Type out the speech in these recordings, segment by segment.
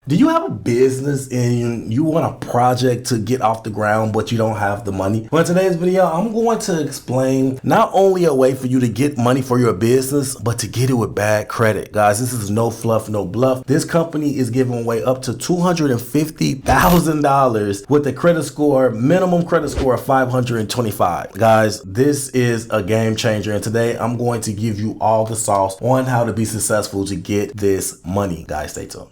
Do you have a business and you want a project to get off the ground, but you don't have the money? Well, in today's video, I'm going to explain not only a way for you to get money for your business, but to get it with bad credit. Guys, this is no fluff, no bluff. This company is giving away up to $250,000 with a credit score, minimum credit score of 525. Guys, this is a game changer. And today I'm going to give you all the sauce on how to be successful to get this money. Guys, stay tuned.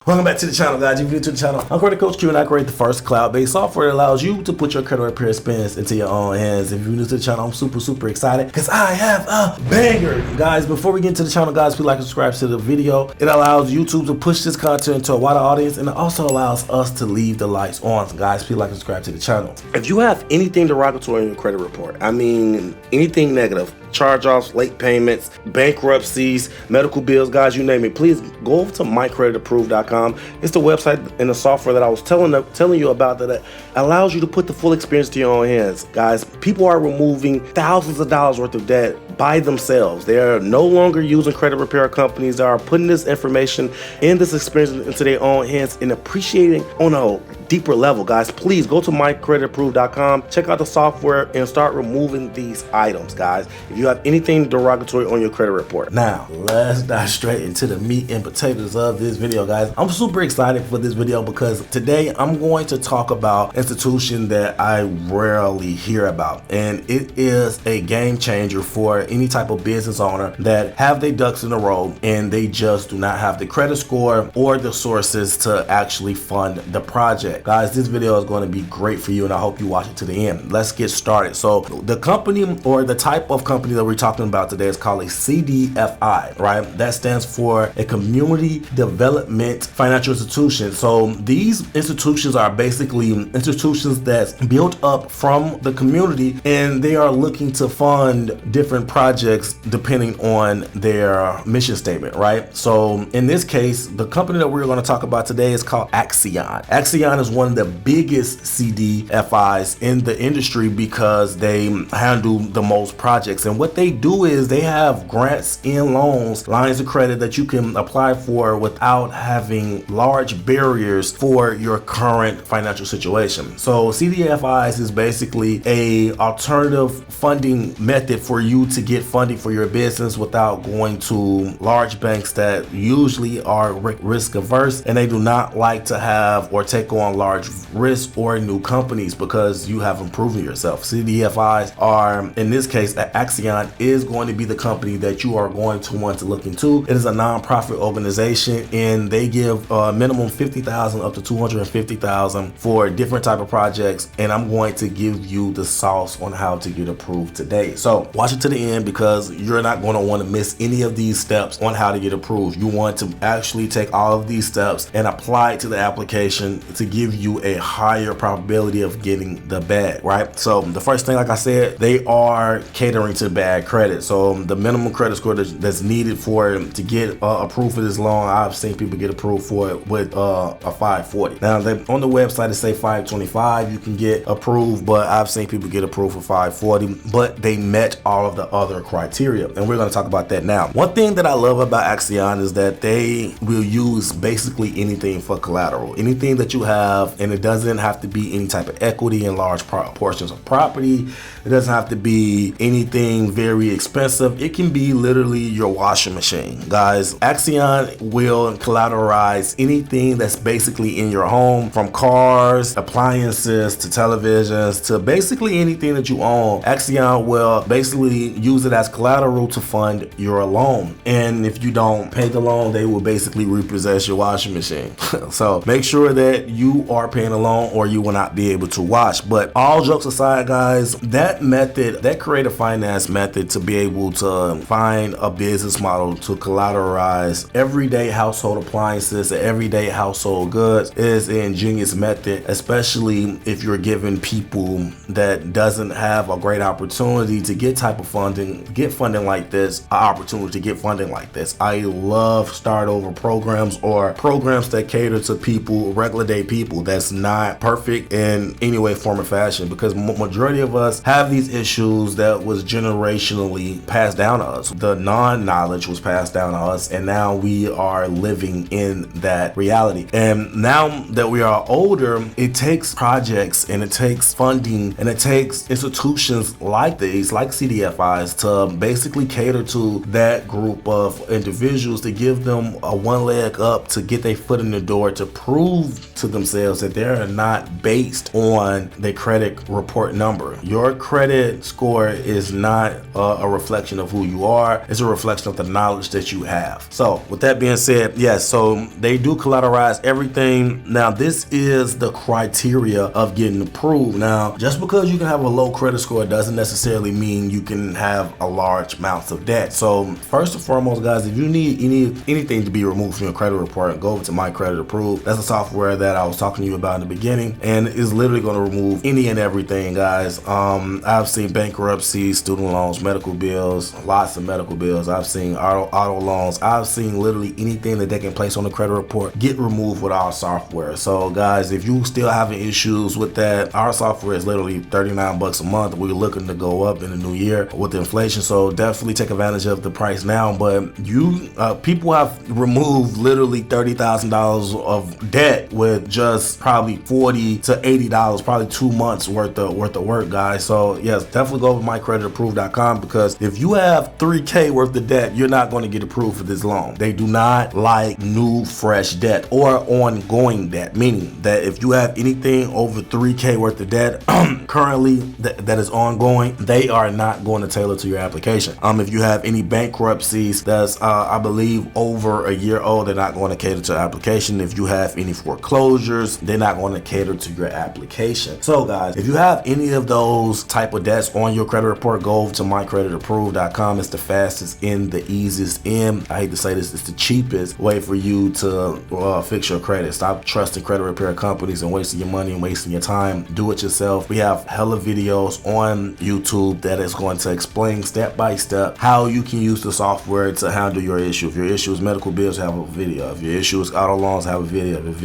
Welcome back to the channel, guys. If you're new to the channel, I'm Credit Coach Q, and I create the first cloud-based software that allows you to put your credit repair expense into your own hands. If you're new to the channel, I'm super excited because I have a banger. Guys, before we get into the channel, guys, please like and subscribe to the video. It allows YouTube to push this content to a wider audience, and it also allows us to leave the lights on. So guys, please like and subscribe to the channel. If you have anything derogatory in your credit report, I mean anything negative, charge-offs, late payments, bankruptcies, medical bills, guys, you name it, please go over to mycreditapproved.com. It's the website and the software that I was telling you about that allows you to put the full experience to your own hands. Guys, people are removing thousands of dollars worth of debt by themselves. They are no longer using credit repair companies. They are putting this information and this experience into their own hands and appreciating on a deeper level. Guys, please go to mycreditapproved.com, check out the software, and start removing these items, guys, if you have anything derogatory on your credit report. Now, let's dive straight into the meat and potatoes of this video, guys. I'm super excited for this video because today I'm going to talk about an institution that I rarely hear about, and it is a game changer for any type of business owner that have their ducks in a row and they just do not have the credit score or the sources to actually fund the project. Guys, this video is going to be great for you, and I hope you watch it to the end. Let's get started. So the company, or the type of company that we're talking about today, is called a CDFI, right? That stands for a community development financial institution. So these institutions are basically institutions that's built up from the community, and they are looking to fund different projects depending on their mission statement, right? So in this case, the company that we're going to talk about today is called ACCION. ACCION is one of the biggest CDFIs in the industry because they handle the most projects, and what they do is they have grants and loans, lines of credit that you can apply for without having large barriers for your current financial situation. So CDFIs is basically a alternative funding method for you to get funding for your business without going to large banks that usually are risk averse, and they do not like to have or take on large risks or new companies because you haven't proven yourself. CDFIs are, in this case, ACCION is going to be the company that you are going to want to look into. It is a nonprofit organization, and they give minimum $50,000 up to $250,000 for different type of projects, and I'm going to give you the sauce on how to get approved today. So watch it to the end because you're not going to want to miss any of these steps on how to get approved. You want to actually take all of these steps and apply it to the application to give you a higher probability of getting the bag, right? So the first thing, like I said, they are catering to bad credit. So the minimum credit score that's needed to get approved for this loan, I've seen people get approved for it with a 540. Now on the website it say 525 you can get approved, but I've seen people get approved for 540, but they met all of the other criteria, and we're going to talk about that now. One thing that I love about ACCION is that they will use basically anything for collateral, anything that you have, and it doesn't have to be any type of equity in large portions of property. It doesn't have to be anything very expensive. It can be literally your washing machine. Guys, ACCION will collateralize anything that's basically in your home, from cars, appliances, to televisions, to basically anything that you own. ACCION will basically use it as collateral to fund your loan, and if you don't pay the loan, they will basically repossess your washing machine. So make sure that you you are paying a loan or you will not be able to watch. But all jokes aside, guys, that method, that creative finance method to be able to find a business model to collateralize everyday household appliances and everyday household goods is an ingenious method, especially if you're giving people that doesn't have a great opportunity to get funding like this, an opportunity to get funding like this. I love start over programs or programs that cater to people, regular day people that's not perfect in any way, form, or fashion, because majority of us have these issues that was generationally passed down to us. The non-knowledge was passed down to us, and now we are living in that reality. And now that we are older, it takes projects and it takes funding and it takes institutions like these, like CDFIs, to basically cater to that group of individuals, to give them a one leg up, to get their foot in the door, to prove to themselves that they're not based on their credit report number. Your credit score is not a reflection of who you are. It's a reflection of the knowledge that you have. So with that being said, yes, so they do collateralize everything. Now, this is the criteria of getting approved. Now, just because you can have a low credit score doesn't necessarily mean you can have a large amounts of debt. So first and foremost, guys, if you need anything to be removed from your credit report, go over to mycreditapproved. That's the software that I was talking to you about in the beginning, and it's literally going to remove any and everything, guys. I've seen bankruptcy, student loans, medical bills, lots of medical bills. I've seen auto loans. I've seen literally anything that they can place on the credit report get removed with our software. So guys, if you still having issues with that, our software is literally $39 a month. We're looking to go up in the new year with the inflation, so definitely take advantage of the price now. But you people have removed literally $30,000 of debt with just probably $40 to $80, probably 2 months worth of work, guys. So yes, definitely go over to mycreditapproved.com, because if you have $3K worth of debt, you're not going to get approved for this loan. They do not like new fresh debt or ongoing debt, meaning that if you have anything over $3K worth of debt currently that is ongoing, they are not going to tailor to your application. If you have any bankruptcies that's I believe over a year old, they're not going to cater to the application. If you have any foreclosures, they're not going to cater to your application. So guys, if you have any of those type of debts on your credit report, go over to mycreditapproved.com. It's the fastest and the easiest, and I hate to say this, it's the cheapest way for you to fix your credit. Stop trusting credit repair companies and wasting your money and wasting your time. Do it yourself. We have hella videos on YouTube that is going to explain step by step how you can use the software to handle your issue. If your issue is medical bills, have a video. If your issue is auto loans, have a video. If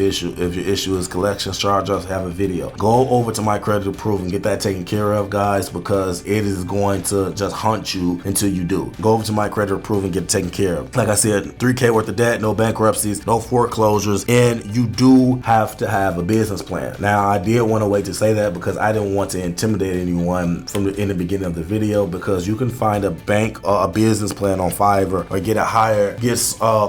your issue is collections charge-offs, have a video. Go over to mycreditapproved and get that taken care of, guys, because it is going to just hunt you until you do. Go over to mycreditapproved and get it taken care of. Like I said, $3K worth of debt, no bankruptcies, no foreclosures, and you do have to have a business plan. Now, I did want to wait to say that because I didn't want to intimidate anyone in the beginning of the video, because you can find a bank or a business plan on Fiverr or get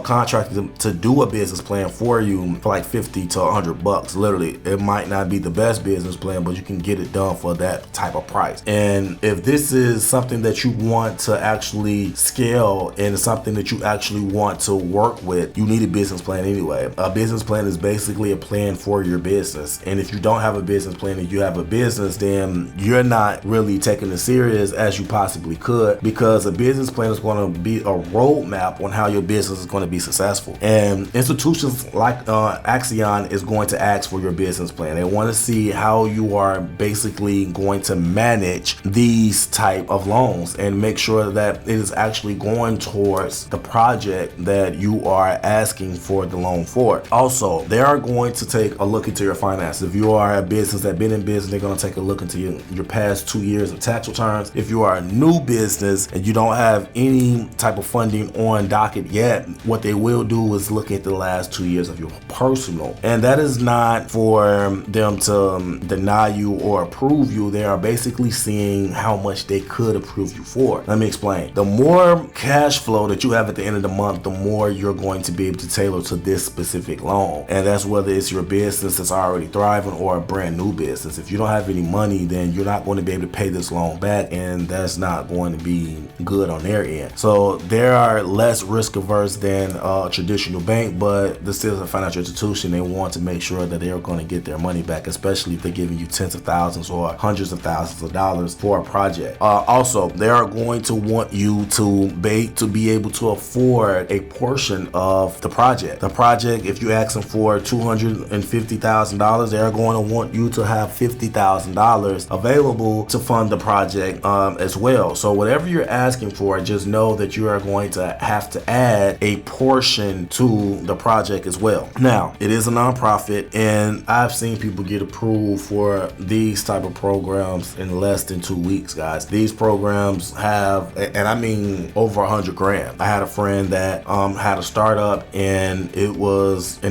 contracted to do a business plan for you for like $50 to $100. Literally, it might not be the best business plan, but you can get it done for that type of price. And if this is something that you want to actually scale and something that you actually want to work with, you need a business plan anyway. A business plan is basically a plan for your business. And if you don't have a business plan and you have a business, then you're not really taking it serious as you possibly could, because a business plan is going to be a roadmap on how your business is going to be successful. And institutions like ACCION is going to ask for your business plan. They want to see how you are basically going to manage these type of loans and make sure that it is actually going towards the project that you are asking for the loan for. Also, they are going to take a look into your finances. If you are a business that's been in business, they're going to take a look into your past 2 years of tax returns. If you are a new business and you don't have any type of funding on docket yet, what they will do is look at the last 2 years of your personal. And that is not for them to deny you or approve you. They are basically seeing how much they could approve you for. Let me explain. The more cash flow that you have at the end of the month, the more you're going to be able to tailor to this specific loan. And that's whether it's your business that's already thriving or a brand new business. If you don't have any money, then you're not going to be able to pay this loan back, and that's not going to be good on their end. So they are less risk averse than a traditional bank, but this is a financial institution. They want to make sure sure that they're going to get their money back, especially if they're giving you tens of thousands or hundreds of thousands of dollars for a project. Also, they are going to want you to be able to afford a portion of the project. The project, if you ask them for $250,000, they are going to want you to have $50,000 available to fund the project as well. So whatever you're asking for, just know that you are going to have to add a portion to the project as well. Now, it is a nonprofit, and I've seen people get approved for these type of programs in less than 2 weeks, guys. These programs have, and I mean over 100 grand. I had a friend that had a startup, and it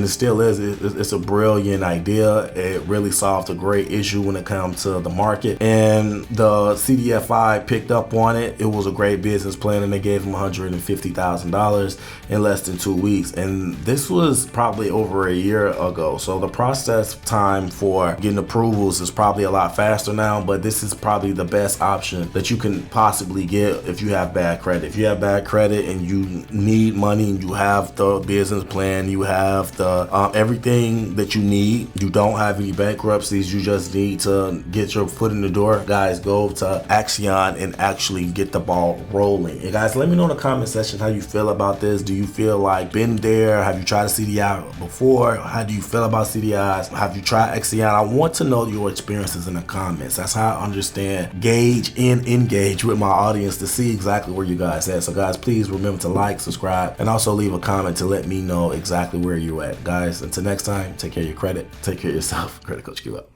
still is, it's a brilliant idea. It really solved a great issue when it comes to the market, and the CDFI picked up on it. It was a great business plan, and they gave him $150,000 in less than 2 weeks. And this was probably over a year ago. So the process time for getting approvals is probably a lot faster now, but this is probably the best option that you can possibly get if you have bad credit. If you have bad credit and you need money, and you have the business plan, you have the everything that you need, you don't have any bankruptcies, you just need to get your foot in the door, guys, go to ACCION and actually get the ball rolling. And guys, let me know in the comment section how you feel about this. Do you feel like been there? Have you tried a CDI before? How do you feel about CDIs? Have you tried ACCION? I want to know your experiences in the comments. That's how I understand, gauge and engage with my audience to see exactly where you guys at. So guys, please remember to like, subscribe, and also leave a comment to let me know exactly where you're at. Guys, until next time, take care of your credit, take care of yourself. Credit Coach Q out.